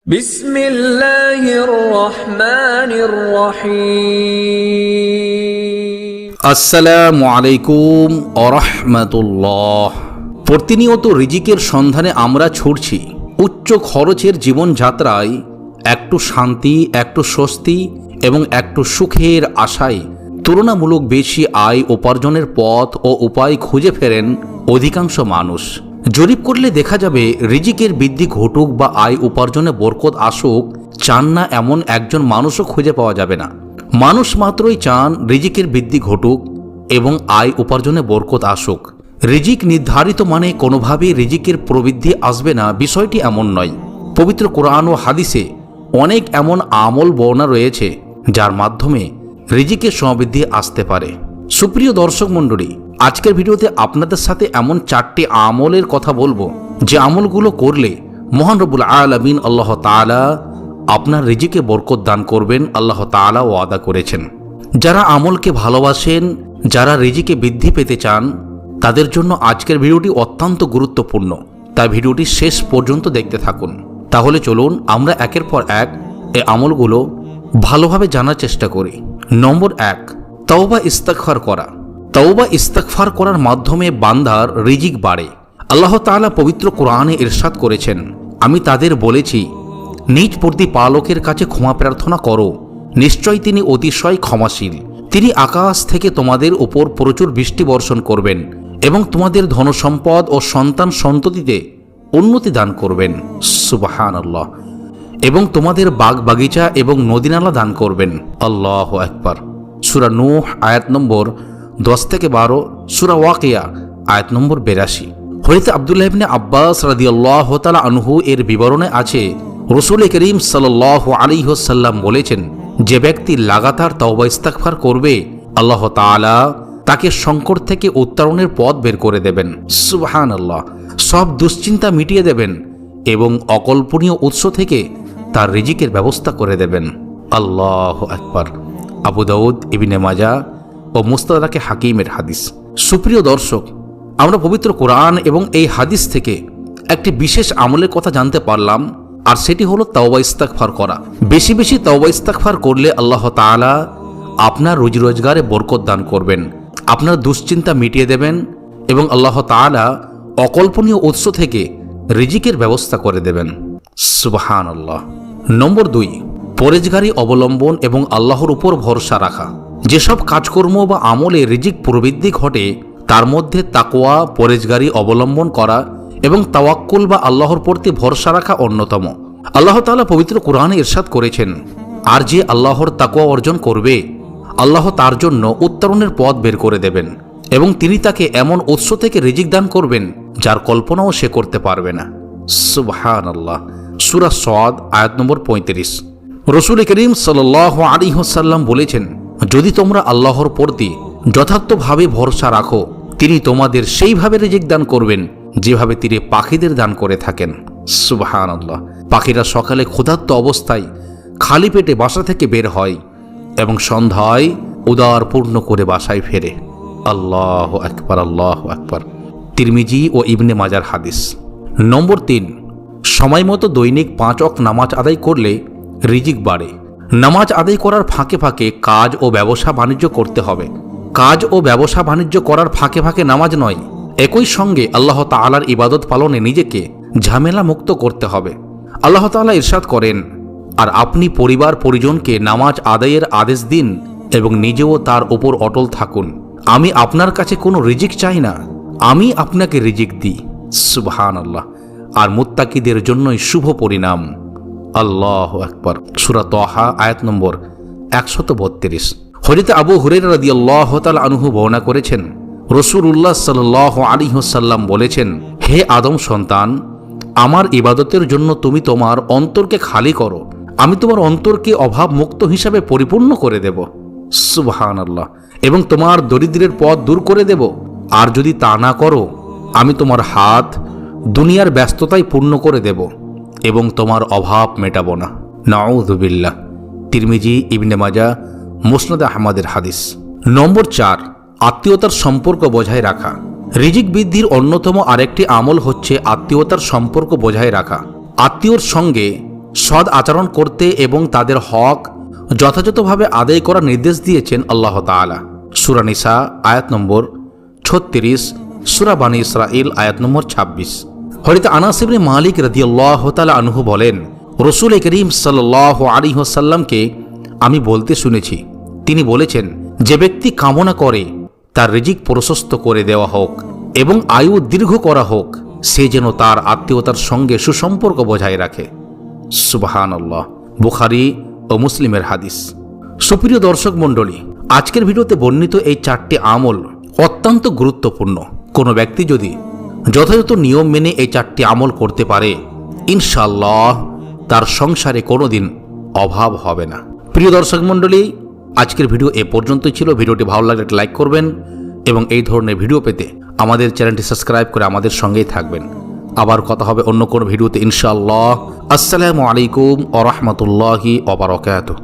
বিসমিল্লাহির রহমানির রহিম। আসসালামু আলাইকুম ওয়া রাহমাতুল্লাহ। প্রতিনিয়ত রিজিকের সন্ধানে আমরা ছুটছি। উচ্চ খরচের জীবনযাত্রায় একটু শান্তি, একটু স্বস্তি এবং একটু সুখের আশায় তুলনামূলক বেশি আয় উপার্জনের পথ ও উপায় খুঁজে ফেরেন অধিকাংশ মানুষ। জরিপ করলে দেখা যাবে রিজিকের বৃদ্ধি ঘটুক বা আয় উপার্জনে বরকত আসুক, চান না এমন একজন মানুষও খুঁজে পাওয়া যাবে না। মানুষ মাত্রই চান রিজিকের বৃদ্ধি ঘটুক এবং আয় উপার্জনে বরকত আসুক। রিজিক নির্ধারিত মানে কোনোভাবেই রিজিকের প্রবৃদ্ধি আসবে না, বিষয়টি এমন নয়। পবিত্র কোরআন ও হাদিসে অনেক এমন আমল বর্ণনা রয়েছে যার মাধ্যমে রিজিকের সমৃদ্ধি আসতে পারে। সুপ্রিয় দর্শক মণ্ডলী, আজকের ভিডিওতে আপনাদের সাথে এমন 4টি আমলের কথা বলবো যে আমলগুলো করলে মহান রব্বুল আলামিন আল্লাহ তাআলা আপনার রিজিকে বরকত দান করবেন। আল্লাহ তাআলা ওয়াদা করেছেন। যারা আমলকে ভালোবাসেন, যারা রিজিকে বৃদ্ধি পেতে চান, তাদের জন্য আজকের ভিডিওটি অত্যন্ত গুরুত্বপূর্ণ। তাই ভিডিওটি শেষ পর্যন্ত দেখতে থাকুন। তাহলে চলুন আমরা একের পর এক এই আমলগুলো ভালোভাবে জানার চেষ্টা করি। নম্বর 1, তওবা ইস্তিগফার করা। তওবা ইস্তিগফার করার মাধ্যমে বান্দার রিজিক বাড়ে। আল্লাহ তাআলা পবিত্র কোরআনে ইরশাদ করেছেন, আমি তাদের বলেছি নিজ প্রতিপালকের কাছে ক্ষমা প্রার্থনা করো, নিশ্চয় তিনি অতিশয় ক্ষমাশীল। তিনি আকাশ থেকে তোমাদের উপর প্রচুর বৃষ্টি বর্ষণ করবেন এবং তোমাদের ধনসম্পদ ও সন্তান সন্ততিতে উন্নতি দান করবেন। সুবহানাল্লাহ। এবং তোমাদের বাগ বাগিচা এবং নদীনালা দান করবেন। আল্লাহু আকবার। সূরা নূহ আয়াত নম্বর 10 থেকে 12, সূরা ওয়াকিয়া আয়াত নম্বর 82। হযরত আব্দুল্লাহ ইবনে আব্বাস রাদিয়াল্লাহু তাআলা আনহু এর বিবরণে আছে, রাসূল করিম সাল্লাল্লাহু আলাইহি ওয়াসাল্লাম বলেছেন, যে ব্যক্তি লাগাতার তওবা ইস্তিগফার করবে আল্লাহ তাআলা তাকে সংকট থেকে উত্তরণের পথ বের করে দেবেন। সুবহানাল্লাহ। সব দুশ্চিন্তা মিটিয়ে দেবেন এবং অকল্পনীয় উৎস থেকে তার রিজিকের ব্যবস্থা করে দেবেন। আল্লাহু আকবার। আবু দাউদ, ইবনে মাজাহ ও মুস্তাদরাকে হাকিমের হাদিস। সুপ্রিয় দর্শক, আমরা পবিত্র কোরআন এবং এই হাদিস থেকে একটি বিশেষ আমলের কথা জানতে পারলাম, আর সেটি হলো তওবা ইস্তিগফার করা। বেশি বেশি তওবা ইস্তিগফার করলে আল্লাহ তাআলা আপনার রুজি রোজগারে বরকত দান করবেন, আপনার দুশ্চিন্তা মিটিয়ে দেবেন এবং আল্লাহ তাআলা অকল্পনীয় উৎস থেকে রিজিকের ব্যবস্থা করে দেবেন। সুবহানাল্লাহ। নম্বর 2, পরেজগারি অবলম্বন এবং আল্লাহর উপর ভরসা রাখা। যেসব কাজকর্ম বা আমলে রিজিক প্রবৃদ্ধি ঘটে তার মধ্যে তাকওয়া, পরেজগারি অবলম্বন করা এবং তাওয়াক্কুল বা আল্লাহর প্রতি ভরসা রাখা অন্যতম। আল্লাহ তাআলা পবিত্র কোরআনে ইরশাদ করেছেন, আর যে আল্লাহর তাকওয়া অর্জন করবে আল্লাহ তার জন্য উত্তরণের পথ বের করে দেবেন এবং তিনি তাকে এমন উৎস থেকে রিজিক দান করবেন যার কল্পনাও সে করতে পারবে না। সুবহানাল্লাহ। সূরা সাদ আয়াত নম্বর 35। রাসূল করিম সাল্লাল্লাহু আলাইহি ওয়াসাল্লাম বলেছেন, যদি তোমরা আল্লাহর প্রতি যথার্থভাবে ভরসা রাখো তিনি তোমাদের সেইভাবে রিজিক দান করবেন যেভাবে তিনি পাখিদের দান করে থাকেন। সুবহানাল্লাহ। পাখিরা সকালে ক্ষুধার্ত অবস্থায় খালি পেটে বাসা থেকে বের হয় এবং সন্ধ্যায় উদার পূর্ণ করে বাসায় ফেরে। আল্লাহু আকবার, আল্লাহু আকবার। তিরমিজি ও ইবনে মাজার হাদিস। নম্বর 3, সময় মতো দৈনিক 5 ওয়াক্ত নামাজ আদায় করলে রিজিক বাড়ে। নামাজ আদায় করার ফাঁকে ফাঁকে কাজ ও ব্যবসা বাণিজ্য করতে হবে। কাজ ও ব্যবসা বাণিজ্য করার ফাঁকে ফাঁকে নামাজ নয়, একই সঙ্গে আল্লাহ তাআলার ইবাদত পালনে নিজেকে ঝামেলা মুক্ত করতে হবে। আল্লাহ তাআলা ইরশাদ করেন, আর আপনি পরিবার পরিজনকে নামাজ আদায়ের আদেশ দিন এবং নিজেও তার উপর অটল থাকুন। আমি আপনার কাছে কোনো রিজিক চাই না, আমি আপনাকে রিজিক দিই। সুবহানাল্লাহ। আর মুত্তাকিদের জন্যই শুভ পরিণাম। আল্লাহু আকবার। সূরা তাহা আয়াত নম্বর 132। হযরত আবু হুরায়রা রাদিয়াল্লাহু তাআলা আনহু বর্ণনা করেছেন, রাসূলুল্লাহ সাল্লাল্লাহু আলাইহি ওয়াসাল্লাম বলেছেন, হে আদম সন্তান, আমার ইবাদতের জন্য তুমি তোমার অন্তরকে খালি করো, আমি তোমার অন্তরকে অভাব মুক্ত হিসাবে পরিপূর্ণ করে দেব। সুবহানাল্লাহ। এবং তোমার দরিদ্রের পথ দূর করে দেব। আর যদি তা না করো আমি তোমার হাত দুনিয়ার ব্যস্ততায় পূর্ণ করে দেব এবং তোমার অভাব মেটাবো না। নাউযুবিল্লাহ। তিরমিজি, ইবনে মাজাহ, মুসনাদ আহমদের হাদিস। নম্বর 4, আত্মীয়তার সম্পর্ক বজায় রাখা। রিজিক বৃদ্ধির অন্যতম আরেকটি আমল হচ্ছে আত্মীয়তার সম্পর্ক বজায় রাখা। আত্মীয়র সঙ্গে সৎ আচরণ করতে এবং তাদের হক যথাযথভাবে আদায় করার নির্দেশ দিয়েছেন আল্লাহ তাআলা। সূরা নিসা আয়াত নম্বর 36, সূরা বানী ইসরাঈল আয়াত নম্বর 26। হযরত আনাস ইবনে মালিক রাদিয়াল্লাহু তাআলা আনহু বলেন, রাসূল করিম সাল্লাল্লাহু আলাইহি ওয়াসাল্লামকে আমি বলতে শুনেছি, তিনি বলেছেন, যে ব্যক্তি কামনা করে তার রিজিক প্রশস্ত করে দেওয়া হোক এবং আয়ু দীর্ঘ করা হোক, সে যেন তার আত্মীয়তার সঙ্গে সুসম্পর্ক বজায় রাখে। সুবহানাল্লাহ। বুখারী ও মুসলিমের হাদিস। সুপ্রিয় দর্শক মণ্ডলী, আজকের ভিডিওতে বর্ণিত এই 4টি আমল অত্যন্ত গুরুত্বপূর্ণ। কোনো ব্যক্তি যদি যথাযথ নিয়ম মেনে এই 4টি আমল করতে পারে, ইনশাআল্লাহ তার সংসারে কোনোদিন অভাব হবে না। প্রিয় দর্শক মণ্ডলী, আজকের ভিডিও এ পর্যন্তই ছিল। ভিডিওটি ভালো লাগলে লাইক করবেন এবং এই ধরনের ভিডিও পেতে আমাদের চ্যানেলটি সাবস্ক্রাইব করে আমাদের সঙ্গেই থাকবেন। আবার কথা হবে অন্য কোনো ভিডিওতে ইনশাআল্লাহ। আসসালামু আলাইকুম ওয়া রাহমাতুল্লাহি ওয়া বারাকাতুহু।